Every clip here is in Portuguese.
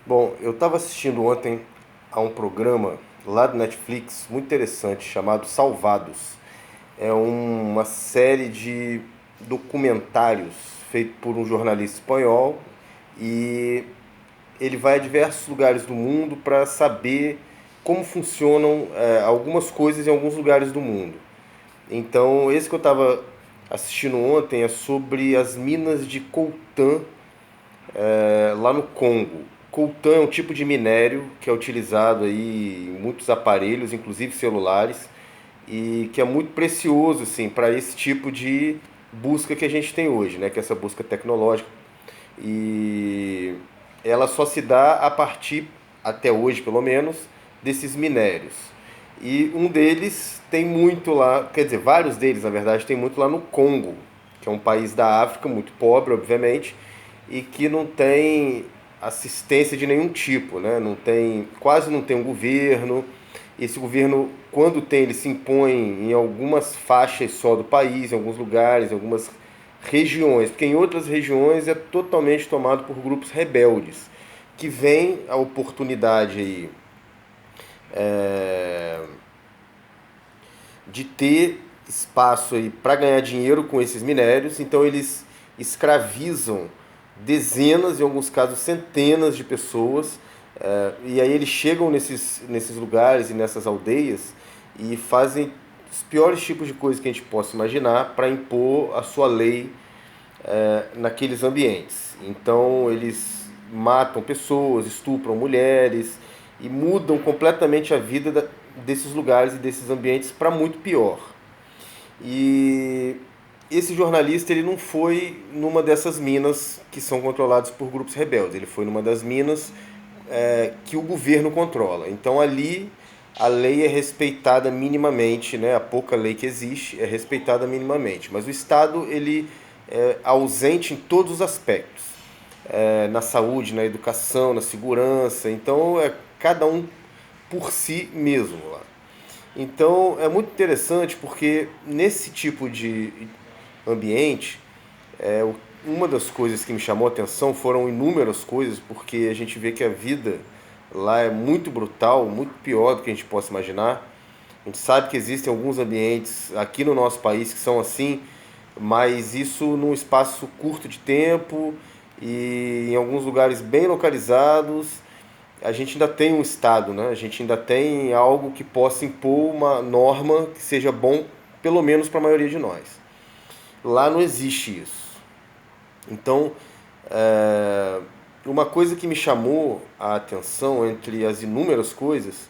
Bom, eu estava assistindo ontem a um programa lá do Netflix muito interessante chamado Salvados. É uma série de documentários feito por um jornalista espanhol e ele vai a diversos lugares do mundo para saber como funcionam algumas coisas em alguns lugares do mundo. Então, esse que eu estava assistindo ontem é sobre as minas de coltan lá no Congo. Coltan é um tipo de minério que é utilizado aí em muitos aparelhos, inclusive celulares, e que é muito precioso assim para esse tipo de busca que a gente tem hoje, né? Que é essa busca tecnológica. E ela só se dá a partir, até hoje pelo menos, desses minérios. E um deles tem muito lá, quer dizer, vários deles na verdade tem muito lá no Congo, que é um país da África muito pobre, obviamente, e que não tem assistência de nenhum tipo, né? Não tem, quase não tem um governo. Esse governo, quando tem, ele se impõe em algumas faixas só do país, em alguns lugares, em algumas regiões, porque em outras regiões é totalmente tomado por grupos rebeldes, que vêm a oportunidade aí de ter espaço aí para ganhar dinheiro com esses minérios, então eles escravizam dezenas, em alguns casos centenas de pessoas, e aí eles chegam nesses lugares e nessas aldeias e fazem os piores tipos de coisas que a gente possa imaginar para impor a sua lei naqueles ambientes. Então eles matam pessoas, estupram mulheres e mudam completamente a vida desses lugares e desses ambientes para muito pior. E esse jornalista ele não foi numa dessas minas que são controladas por grupos rebeldes, ele foi numa das minas que o governo controla. Então ali a lei é respeitada minimamente, né? A pouca lei que existe é respeitada minimamente, mas o Estado ele é ausente em todos os aspectos, na saúde, na educação, na segurança. Então é cada um por si mesmo lá. Então é muito interessante porque nesse tipo de ambiente, uma das coisas que me chamou a atenção foram inúmeras coisas, porque a gente vê que a vida lá é muito brutal, muito pior do que a gente possa imaginar. A gente sabe que existem alguns ambientes aqui no nosso país que são assim, mas isso num espaço curto de tempo e em alguns lugares bem localizados. A gente ainda tem um Estado, né? A gente ainda tem algo que possa impor uma norma que seja bom, pelo menos para a maioria de nós. Lá não existe isso. Então, é, uma coisa que me chamou a atenção entre as inúmeras coisas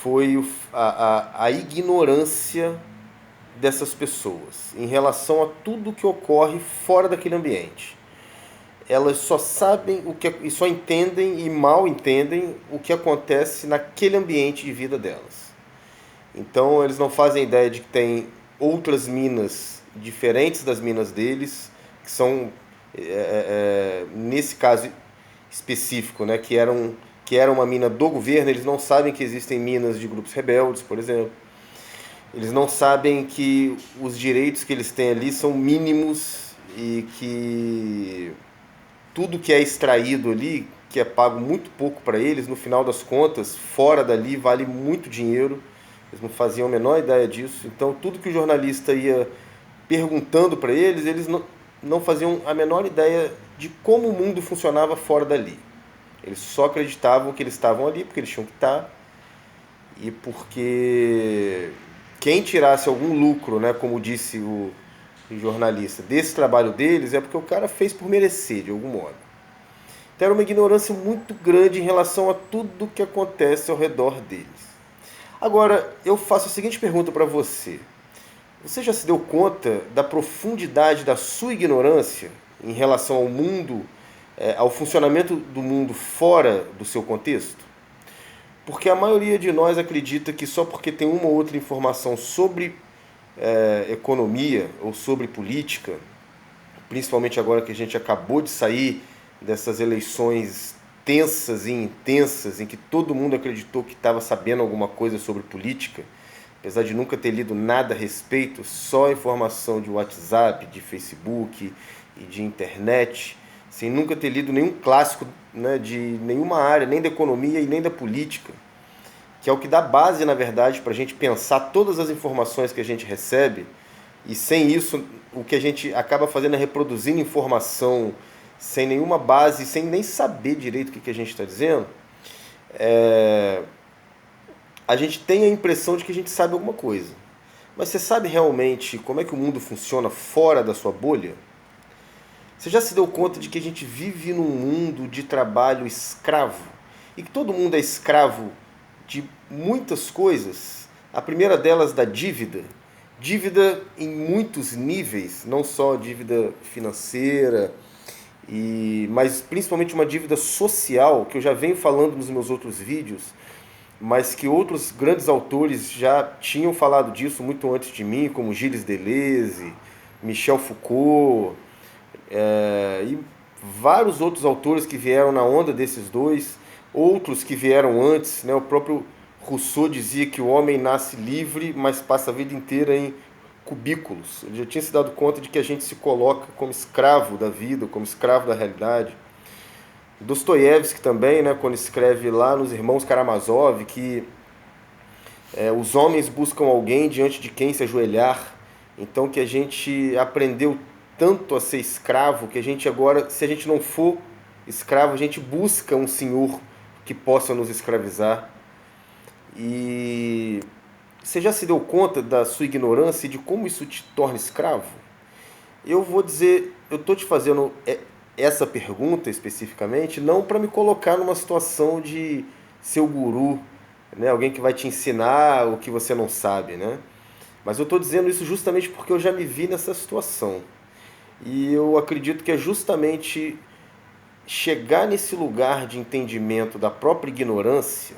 foi a ignorância dessas pessoas em relação a tudo que ocorre fora daquele ambiente. Elas só sabem o que e só entendem e mal entendem o que acontece naquele ambiente de vida delas. Então eles não fazem ideia de que tem outras minas diferentes das minas deles, que são nesse caso específico, né, que era uma mina do governo. Eles não sabem que existem minas de grupos rebeldes, por exemplo. Eles não sabem que os direitos que eles têm ali são mínimos e que tudo que é extraído ali, que é pago muito pouco para eles, no final das contas, fora dali vale muito dinheiro. Eles não faziam a menor ideia disso. Então, tudo que o jornalista ia perguntando para eles, eles não faziam a menor ideia de como o mundo funcionava fora dali. Eles só acreditavam que eles estavam ali porque eles tinham que estar e porque quem tirasse algum lucro, né, como disse o jornalista, desse trabalho deles é porque o cara fez por merecer de algum modo. Então era uma ignorância muito grande em relação a tudo que acontece ao redor deles. Agora, eu faço a seguinte pergunta para você. Você já se deu conta da profundidade da sua ignorância em relação ao mundo, ao funcionamento do mundo fora do seu contexto? Porque a maioria de nós acredita que só porque tem uma ou outra informação sobre economia ou sobre política, principalmente agora que a gente acabou de sair dessas eleições tensas e intensas, em que todo mundo acreditou que estava sabendo alguma coisa sobre política, apesar de nunca ter lido nada a respeito, só informação de WhatsApp, de Facebook e de internet, sem nunca ter lido nenhum clássico, né, de nenhuma área, nem da economia e nem da política, que é o que dá base, na verdade, para a gente pensar todas as informações que a gente recebe, e sem isso, o que a gente acaba fazendo é reproduzindo informação sem nenhuma base, sem nem saber direito o que a gente está dizendo, a gente tem a impressão de que a gente sabe alguma coisa. Mas você sabe realmente como é que o mundo funciona fora da sua bolha? Você já se deu conta de que a gente vive num mundo de trabalho escravo? E que todo mundo é escravo de muitas coisas? A primeira delas da dívida. Dívida em muitos níveis, não só dívida financeira, mas principalmente uma dívida social, que eu já venho falando nos meus outros vídeos, mas que outros grandes autores já tinham falado disso muito antes de mim, como Gilles Deleuze, Michel Foucault, e vários outros autores que vieram na onda desses dois, outros que vieram antes, né? O próprio Rousseau dizia que o homem nasce livre, mas passa a vida inteira em cubículos. Ele já tinha se dado conta de que a gente se coloca como escravo da vida, como escravo da realidade. Dostoiévski também, né, quando escreve lá nos Irmãos Karamazov que os homens buscam alguém diante de quem se ajoelhar. Então que a gente aprendeu tanto a ser escravo que a gente agora, se a gente não for escravo, a gente busca um senhor que possa nos escravizar. E você já se deu conta da sua ignorância e de como isso te torna escravo? Eu vou dizer, eu estou te fazendo essa pergunta especificamente, não para me colocar numa situação de ser o guru, né? Alguém que vai te ensinar o que você não sabe, né? Mas eu estou dizendo isso justamente porque eu já me vi nessa situação. E eu acredito que é justamente chegar nesse lugar de entendimento da própria ignorância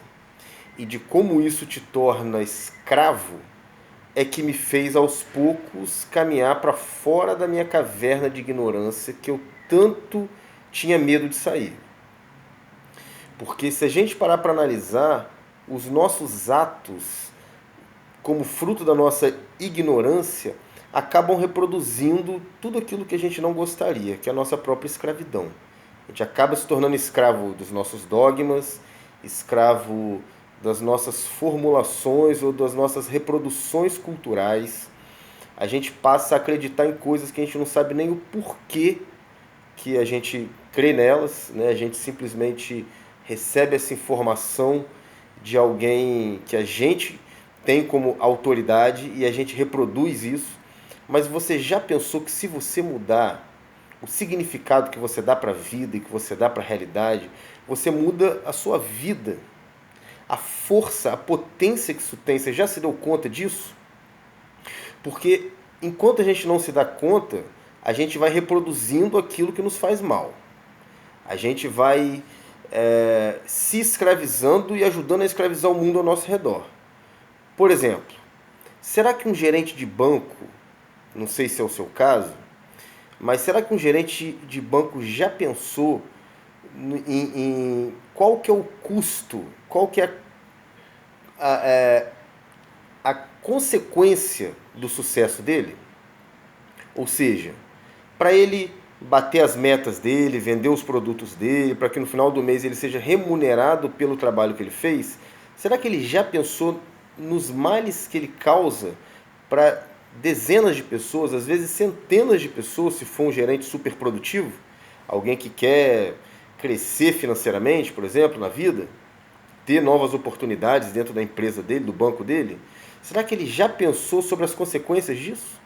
e de como isso te torna escravo é que me fez aos poucos caminhar para fora da minha caverna de ignorância que eu tanto tinha medo de sair. Porque se a gente parar para analisar os nossos atos como fruto da nossa ignorância, acabam reproduzindo tudo aquilo que a gente não gostaria, que é a nossa própria escravidão. A gente acaba se tornando escravo dos nossos dogmas, escravo das nossas formulações ou das nossas reproduções culturais. A gente passa a acreditar em coisas que a gente não sabe nem o porquê que a gente crê nelas, né? A gente simplesmente recebe essa informação de alguém que a gente tem como autoridade e a gente reproduz isso. Mas você já pensou que se você mudar o significado que você dá para a vida e que você dá para a realidade, você muda a sua vida? A força, a potência que isso tem, você já se deu conta disso? Porque enquanto a gente não se dá conta, a gente vai reproduzindo aquilo que nos faz mal. A gente vai se escravizando e ajudando a escravizar o mundo ao nosso redor. Por exemplo, será que um gerente de banco, não sei se é o seu caso, mas será que um gerente de banco já pensou em qual que é o custo, qual que é a consequência do sucesso dele? Ou seja, para ele bater as metas dele, vender os produtos dele, para que no final do mês ele seja remunerado pelo trabalho que ele fez, será que ele já pensou nos males que ele causa para dezenas de pessoas, às vezes centenas de pessoas, se for um gerente super produtivo? Alguém que quer crescer financeiramente, por exemplo, na vida, ter novas oportunidades dentro da empresa dele, do banco dele, será que ele já pensou sobre as consequências disso?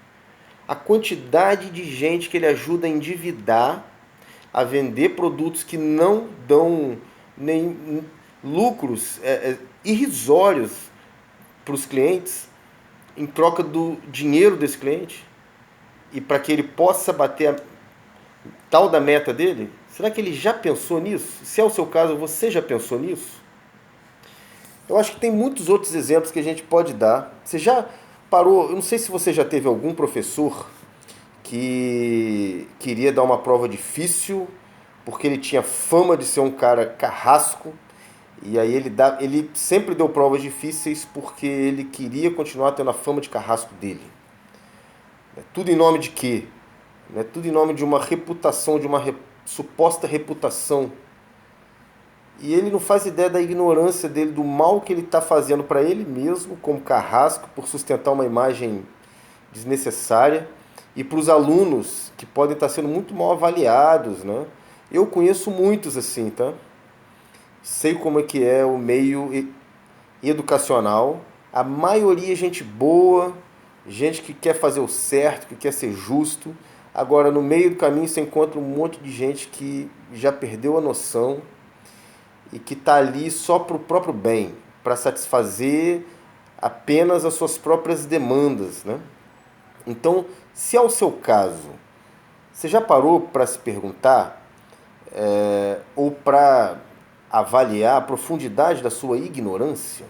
A quantidade de gente que ele ajuda a endividar, a vender produtos que não dão nem lucros irrisórios para os clientes, em troca do dinheiro desse cliente, e para que ele possa bater a tal da meta dele? Será que ele já pensou nisso? Se é o seu caso, você já pensou nisso? Eu acho que tem muitos outros exemplos que a gente pode dar. Você já parou, eu não sei se você já teve algum professor que queria dar uma prova difícil porque ele tinha fama de ser um cara carrasco, e aí ele sempre deu provas difíceis porque ele queria continuar tendo a fama de carrasco dele. Tudo em nome de quê? Tudo em nome de uma reputação, de uma suposta reputação. E ele não faz ideia da ignorância dele, do mal que ele está fazendo para ele mesmo, como carrasco, por sustentar uma imagem desnecessária, e para os alunos que podem estar sendo muito mal avaliados, né? Eu conheço muitos assim, tá? Sei como é que é o meio educacional. A maioria é gente boa, gente que quer fazer o certo, que quer ser justo. Agora, no meio do caminho, você encontra um monte de gente que já perdeu a noção e que está ali só para o próprio bem, para satisfazer apenas as suas próprias demandas, né? Então, se é o seu caso, você já parou para se perguntar ou para avaliar a profundidade da sua ignorância?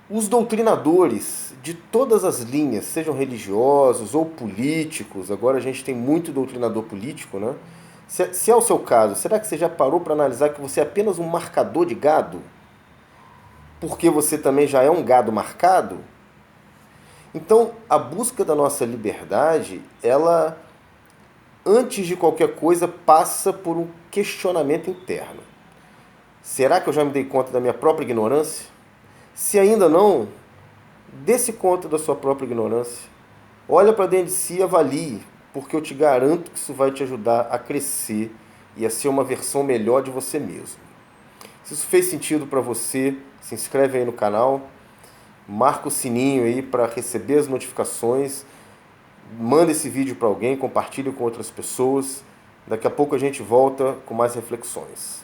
Os doutrinadores de todas as linhas, sejam religiosos ou políticos, agora a gente tem muito doutrinador político, né? Se é o seu caso, será que você já parou para analisar que você é apenas um marcador de gado? Porque você também já é um gado marcado? Então, a busca da nossa liberdade, ela, antes de qualquer coisa, passa por um questionamento interno. Será que eu já me dei conta da minha própria ignorância? Se ainda não, dê-se conta da sua própria ignorância. Olha para dentro de si e avalie, porque eu te garanto que isso vai te ajudar a crescer e a ser uma versão melhor de você mesmo. Se isso fez sentido para você, se inscreve aí no canal, marca o sininho aí para receber as notificações, manda esse vídeo para alguém, compartilha com outras pessoas. Daqui a pouco a gente volta com mais reflexões.